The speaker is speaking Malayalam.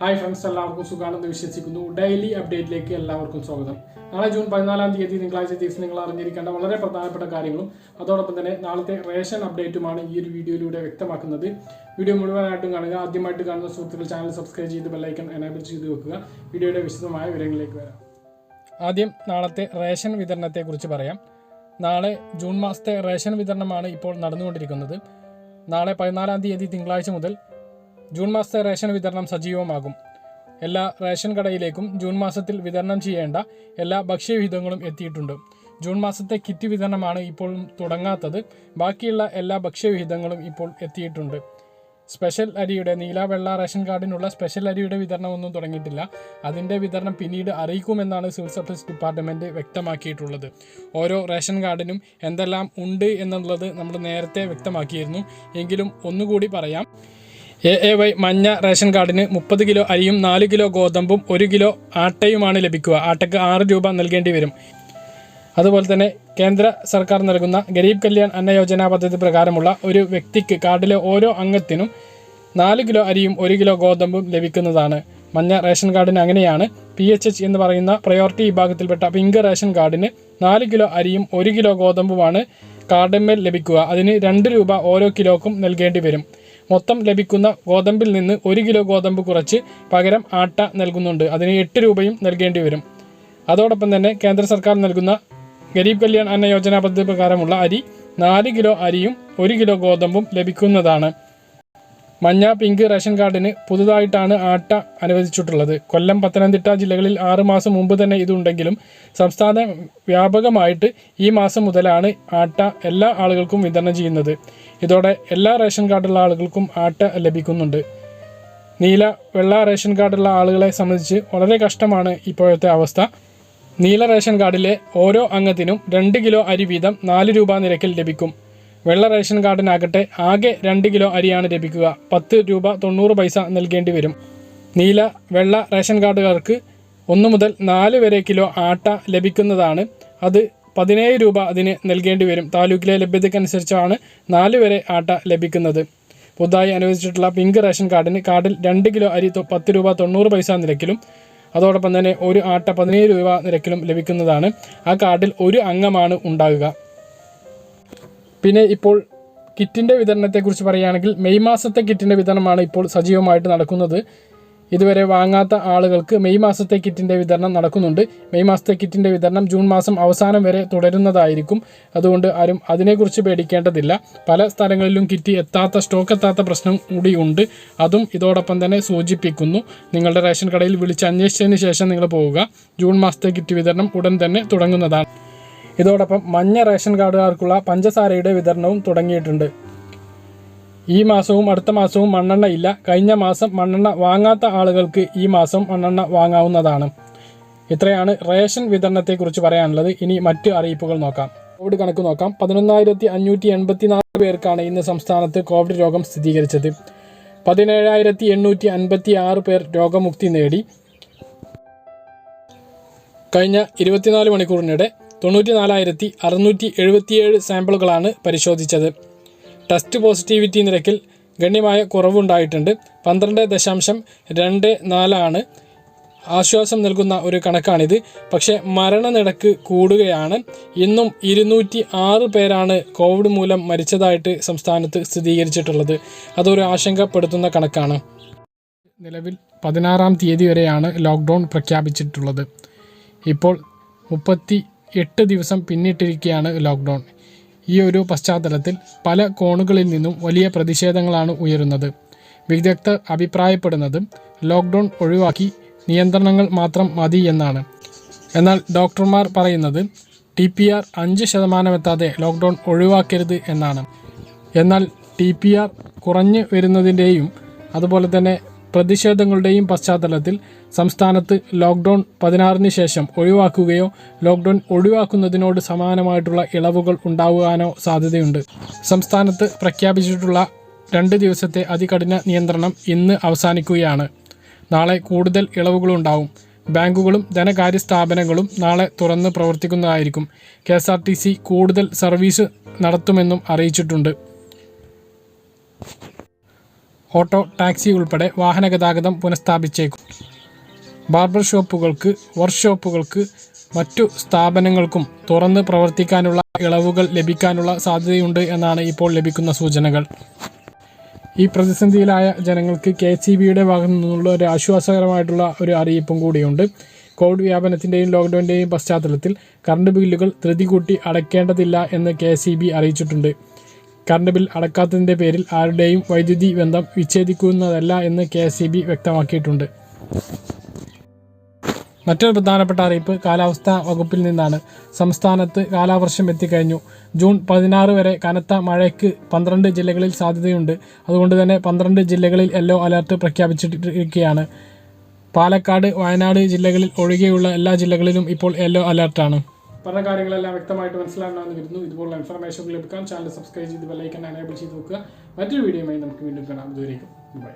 ഹായ് ഫ്രണ്ട്സ്, എല്ലാവർക്കും സുഖാണെന്ന് വിശ്വസിക്കുന്നു. ഡെയിലി അപ്ഡേറ്റിലേക്ക് എല്ലാവർക്കും സ്വാഗതം. നാളെ ജൂൺ 14-ാം തീയതി തിങ്കളാഴ്ച ദിവസം നിങ്ങൾ അറിഞ്ഞിരിക്കേണ്ട വളരെ പ്രധാനപ്പെട്ട കാര്യങ്ങളും അതോടൊപ്പം തന്നെ നാളത്തെ റേഷൻ അപ്ഡേറ്റുമാണ് ഈ ഒരു വീഡിയോയിലൂടെ വ്യക്തമാക്കുന്നത്. വീഡിയോ മുഴുവനായിട്ടും കാണുക. ആദ്യമായിട്ട് കാണുന്ന സുഹൃത്തുക്കൾ ചാനൽ സബ്സ്ക്രൈബ് ചെയ്ത് ബെല്ലൈക്കൺ എനേബിൾ ചെയ്ത് വെക്കുക. വീഡിയോയുടെ വിശദമായ വിവരങ്ങളിലേക്ക് വരാം. ആദ്യം നാളത്തെ റേഷൻ വിതരണത്തെക്കുറിച്ച് പറയാം. നാളെ ജൂൺ മാസത്തെ റേഷൻ വിതരണമാണ് ഇപ്പോൾ നടന്നുകൊണ്ടിരിക്കുന്നത്. നാളെ 14-ാം തീയതി തിങ്കളാഴ്ച മുതൽ ജൂൺ മാസത്തെ റേഷൻ വിതരണം സജീവമാകും. എല്ലാ റേഷൻ കടയിലേക്കും ജൂൺ മാസത്തിൽ വിതരണം ചെയ്യേണ്ട എല്ലാ ഭക്ഷ്യവിഹിതങ്ങളും എത്തിയിട്ടുണ്ട്. ജൂൺ മാസത്തെ കിറ്റ് വിതരണമാണ് ഇപ്പോൾ തുടങ്ങാത്തത്. ബാക്കിയുള്ള എല്ലാ ഭക്ഷ്യവിഹിതങ്ങളും ഇപ്പോൾ എത്തിയിട്ടുണ്ട്. സ്പെഷ്യൽ അരിയുടെ നീല വെള്ള റേഷൻ കാർഡിനുള്ള സ്പെഷ്യൽ അരിയുടെ വിതരണമൊന്നും തുടങ്ങിയിട്ടില്ല. അതിൻ്റെ വിതരണം പിന്നീട് അറിയിക്കുമെന്നാണ് സിവിൽ സപ്ലൈസ് ഡിപ്പാർട്ട്മെൻറ്റ് വ്യക്തമാക്കിയിട്ടുള്ളത്. ഓരോ റേഷൻ കാർഡിനും എന്തെല്ലാം ഉണ്ട് എന്നുള്ളത് നമ്മൾ നേരത്തെ വ്യക്തമാക്കിയിരുന്നു. എങ്കിലും ഒന്നുകൂടി പറയാം. AAY മഞ്ഞ റേഷൻ കാർഡിന് 30 കിലോ അരിയും 4 കിലോ ഗോതമ്പും 1 കിലോ ആട്ടയുമാണ് ലഭിക്കുക. ആട്ടയ്ക്ക് 6 രൂപ നൽകേണ്ടി വരും. അതുപോലെ തന്നെ കേന്ദ്ര സർക്കാർ നൽകുന്ന ഗരീബ് കല്യാൺ അന്ന യോജന പദ്ധതി പ്രകാരമുള്ള ഒരു വ്യക്തിക്ക് കാർഡിലെ ഓരോ അംഗത്തിനും 4 കിലോ അരിയും 1 കിലോ ഗോതമ്പും ലഭിക്കുന്നതാണ്. മഞ്ഞ റേഷൻ കാർഡിന് അങ്ങനെയാണ്. PHH എന്ന് പറയുന്ന പ്രയോറിറ്റി വിഭാഗത്തിൽപ്പെട്ട പിങ്ക് റേഷൻ കാർഡിന് 4 കിലോ അരിയും 1 കിലോ ഗോതമ്പുമാണ് കാർഡിന്മേൽ ലഭിക്കുക. അതിന് 2 രൂപ ഓരോ കിലോക്കും നൽകേണ്ടി വരും. മൊത്തം ലഭിക്കുന്ന ഗോതമ്പിൽ നിന്ന് 1 കിലോ ഗോതമ്പ് കുറച്ച് പകരം ആട്ട നൽകുന്നുണ്ട്. അതിന് 8 രൂപയും നൽകേണ്ടി വരും. അതോടൊപ്പം തന്നെ കേന്ദ്ര സർക്കാർ നൽകുന്ന ഗരീബ് കല്യാൺ അന്ന യോജന പദ്ധതി പ്രകാരമുള്ള അരി 4 കിലോ അരിയും 1 കിലോ ഗോതമ്പും ലഭിക്കുന്നതാണ്. മഞ്ഞ പിങ്ക് റേഷൻ കാർഡിന് പുതുതായിട്ടാണ് ആട്ട അനുവദിച്ചിട്ടുള്ളത്. കൊല്ലം, പത്തനംതിട്ട ജില്ലകളിൽ 6 മാസം മുമ്പ് തന്നെ ഇതുണ്ടെങ്കിലും സംസ്ഥാന വ്യാപകമായിട്ട് ഈ മാസം മുതലാണ് ആട്ട എല്ലാ ആളുകൾക്കും വിതരണം ചെയ്യുന്നത്. ഇതോടെ എല്ലാ റേഷൻ കാർഡുള്ള ആളുകൾക്കും ആട്ട ലഭിക്കുന്നുണ്ട്. നീല വെള്ള റേഷൻ കാർഡുള്ള ആളുകളെ സംബന്ധിച്ച് വളരെ കഷ്ടമാണ് ഇപ്പോഴത്തെ അവസ്ഥ. നീല റേഷൻ കാർഡിലെ ഓരോ അംഗത്തിനും 2 കിലോ അരി വീതം 4 രൂപ നിരക്കിൽ ലഭിക്കും. വെള്ള റേഷൻ കാർഡിനാകട്ടെ ആകെ 2 കിലോ അരിയാണ് ലഭിക്കുക. 10 രൂപ 90 പൈസ നൽകേണ്ടി വരും. നീല വെള്ള റേഷൻ കാർഡുകാർക്ക് 1 മുതൽ 4 വരെ കിലോ ആട്ട ലഭിക്കുന്നതാണ്. അത് 17 രൂപ അതിന് നൽകേണ്ടി വരും. താലൂക്കിലെ ലഭ്യതയ്ക്കനുസരിച്ചാണ് 4 വരെ ആട്ട ലഭിക്കുന്നത്. പുതുതായി അനുവദിച്ചിട്ടുള്ള പിങ്ക് റേഷൻ കാർഡിന് കാർഡിൽ 2 കിലോ അരി 10 രൂപ 90 പൈസ നിരക്കിലും അതോടൊപ്പം തന്നെ ഒരു ആട്ട 17 രൂപ നിരക്കിലും ലഭിക്കുന്നതാണ്. ആ കാർഡിൽ ഒരു അംഗമാണ് ഉണ്ടാകുക. പിന്നെ ഇപ്പോൾ കിറ്റിൻ്റെ വിതരണത്തെക്കുറിച്ച് പറയുകയാണെങ്കിൽ മെയ് മാസത്തെ കിറ്റിൻ്റെ വിതരണമാണ് ഇപ്പോൾ സജീവമായിട്ട് നടക്കുന്നത്. ഇതുവരെ വാങ്ങാത്ത ആളുകൾക്ക് മെയ് മാസത്തെ കിറ്റിൻ്റെ വിതരണം നടക്കുന്നുണ്ട്. മെയ് മാസത്തെ കിറ്റിൻ്റെ വിതരണം ജൂൺ മാസം അവസാനം വരെ തുടരുന്നതായിരിക്കും. അതുകൊണ്ട് ആരും അതിനെക്കുറിച്ച് പേടിക്കേണ്ടതില്ല. പല സ്ഥലങ്ങളിലും കിറ്റ് സ്റ്റോക്ക് എത്താത്ത പ്രശ്നം കൂടി ഉണ്ട്. അതും ഇതോടൊപ്പം തന്നെ സൂചിപ്പിക്കുന്നു. നിങ്ങളുടെ റേഷൻ കടയിൽ വിളിച്ച് അന്വേഷിച്ചതിന് ശേഷം നിങ്ങൾ പോവുക. ജൂൺ മാസത്തെ കിറ്റ് വിതരണം ഉടൻ തന്നെ തുടങ്ങുന്നതാണ്. ഇതോടൊപ്പം മഞ്ഞ റേഷൻ കാർഡുകാർക്കുള്ള പഞ്ചസാരയുടെ വിതരണവും തുടങ്ങിയിട്ടുണ്ട്. ഈ മാസവും അടുത്ത മാസവും മണ്ണെണ്ണ ഇല്ല. കഴിഞ്ഞ മാസം മണ്ണെണ്ണ വാങ്ങാത്ത ആളുകൾക്ക് ഈ മാസം മണ്ണെണ്ണ വാങ്ങാവുന്നതാണ്. ഇത്രയാണ് റേഷൻ വിതരണത്തെക്കുറിച്ച് പറയാനുള്ളത്. ഇനി മറ്റ് അറിയിപ്പുകൾ നോക്കാം. കോവിഡ് കണക്ക് നോക്കാം. 11,584 പേർക്കാണ് ഇന്ന് സംസ്ഥാനത്ത് കോവിഡ് രോഗം സ്ഥിരീകരിച്ചത്. 17,856 പേർ രോഗമുക്തി നേടി. കഴിഞ്ഞ 24 മണിക്കൂറിനിടെ 94,677 സാമ്പിളുകളാണ് പരിശോധിച്ചത്. ടെസ്റ്റ് പോസിറ്റിവിറ്റി നിരക്കിൽ ഗണ്യമായ കുറവുണ്ടായിട്ടുണ്ട്. 12.24 ആശ്വാസം നൽകുന്ന ഒരു കണക്കാണിത്. പക്ഷേ മരണനിരക്ക് കൂടുകയാണ്. ഇന്നും 206 പേരാണ് കോവിഡ് മൂലം മരിച്ചതായിട്ട് സംസ്ഥാനത്ത് സ്ഥിരീകരിച്ചിട്ടുള്ളത്. അതൊരു ആശങ്കപ്പെടുത്തുന്ന കണക്കാണ്. നിലവിൽ 16-ാം തീയതി വരെയാണ് ലോക്ക്ഡൗൺ പ്രഖ്യാപിച്ചിട്ടുള്ളത്. ഇപ്പോൾ 38 ദിവസം പിന്നിട്ടിരിക്കുകയാണ് ലോക്ക്ഡൗൺ. ഈ ഒരു പശ്ചാത്തലത്തിൽ പല കോണുകളിൽ നിന്നും വലിയ പ്രതിഷേധങ്ങളാണ് ഉയരുന്നത്. വിദഗ്ധർ അഭിപ്രായപ്പെടുന്നത് ലോക്ക്ഡൗൺ ഒഴിവാക്കി നിയന്ത്രണങ്ങൾ മാത്രം മതി എന്നാണ്. എന്നാൽ ഡോക്ടർമാർ പറയുന്നത് TPR 5% എത്താതെ ലോക്ക്ഡൗൺ ഒഴിവാക്കരുത് എന്നാണ്. എന്നാൽ TPR കുറഞ്ഞു വരുന്നതിൻ്റെയും അതുപോലെ തന്നെ പ്രതിഷേധങ്ങളുടെയും പശ്ചാത്തലത്തിൽ സംസ്ഥാനത്ത് ലോക്ക്ഡൗൺ 16-ന് ശേഷം ഒഴിവാക്കുകയോ ലോക്ക്ഡൗൺ ഒഴിവാക്കുന്നതിനോട് സമാനമായിട്ടുള്ള ഇളവുകൾ ഉണ്ടാകാനോ സാധ്യതയുണ്ട്. സംസ്ഥാനത്ത് പ്രഖ്യാപിച്ചിട്ടുള്ള 2 ദിവസത്തെ അതികഠിന നിയന്ത്രണം ഇന്ന് അവസാനിക്കുകയാണ്. നാളെ കൂടുതൽ ഇളവുകളുണ്ടാവും. ബാങ്കുകളും ധനകാര്യ സ്ഥാപനങ്ങളും നാളെ തുറന്ന് പ്രവർത്തിക്കുന്നതായിരിക്കും. KSRTC കൂടുതൽ സർവീസ് നടത്തുമെന്നും അറിയിച്ചിട്ടുണ്ട്. ഓട്ടോ, ടാക്സി ഉൾപ്പെടെ വാഹന ഗതാഗതം പുനഃസ്ഥാപിച്ചേക്കും. ബാർബർ ഷോപ്പുകൾക്ക്, വർക്ക്ഷോപ്പുകൾക്ക്, മറ്റു സ്ഥാപനങ്ങൾക്കും തുറന്ന് പ്രവർത്തിക്കാനുള്ള ഇളവുകൾ ലഭിക്കാനുള്ള സാധ്യതയുണ്ട് എന്നാണ് ഇപ്പോൾ ലഭിക്കുന്ന സൂചനകൾ. ഈ പ്രതിസന്ധിയിലായ ജനങ്ങൾക്ക് 𝗍𝐶𝐵യുടെ ഭാഗത്തു നിന്നുള്ള ഒരു ആശ്വാസകരമായിട്ടുള്ള ഒരു അറിയിപ്പും കൂടിയുണ്ട്. കോവിഡ് വ്യാപനത്തിൻ്റെയും ലോക്ക്ഡൗണിൻ്റെയും പശ്ചാത്തലത്തിൽ കറണ്ട് ബില്ലുകൾ ധൃതി കൂട്ടി അടയ്ക്കേണ്ടതില്ല എന്ന് 𝗍𝐶𝐵 അറിയിച്ചിട്ടുണ്ട്. കറണ്ട് ബിൽ അടക്കാത്തതിൻ്റെ പേരിൽ ആരുടെയും വൈദ്യുതി ബന്ധം വിച്ഛേദിക്കുന്നതല്ല എന്ന് 𝗍𝐶𝐵 വ്യക്തമാക്കിയിട്ടുണ്ട്. മറ്റൊരു പ്രധാനപ്പെട്ട അറിയിപ്പ് കാലാവസ്ഥാ വകുപ്പിൽ നിന്നാണ്. സംസ്ഥാനത്ത് കാലവർഷം എത്തിക്കഴിഞ്ഞു. ജൂൺ 16 വരെ കനത്ത മഴയ്ക്ക് 12 ജില്ലകളിൽ സാധ്യതയുണ്ട്. അതുകൊണ്ട് തന്നെ 12 ജില്ലകളിൽ യെല്ലോ അലർട്ട് പ്രഖ്യാപിച്ചിരിക്കുകയാണ്. പാലക്കാട്, വയനാട് ജില്ലകളിൽ ഒഴികെയുള്ള എല്ലാ ജില്ലകളിലും ഇപ്പോൾ യെല്ലോ അലർട്ടാണ്. പറഞ്ഞ കാര്യങ്ങളെല്ലാം വ്യക്തമായിട്ട് മനസ്സിലാക്കണമെന്ന് വരുന്നു. ഇതുപോലുള്ള ഇൻഫർമേഷൻ ലഭിക്കാൻ ചാനൽ സബ്സ്ക്രൈബ് ചെയ്ത് ബെൽ ഐക്കൺ എനേബിൾ ചെയ്ത് വെക്കുക. മറ്റൊരു വീഡിയോയുമായി നമുക്ക് വീണ്ടും കാണാം. ഇതുവരേക്കും ബൈ.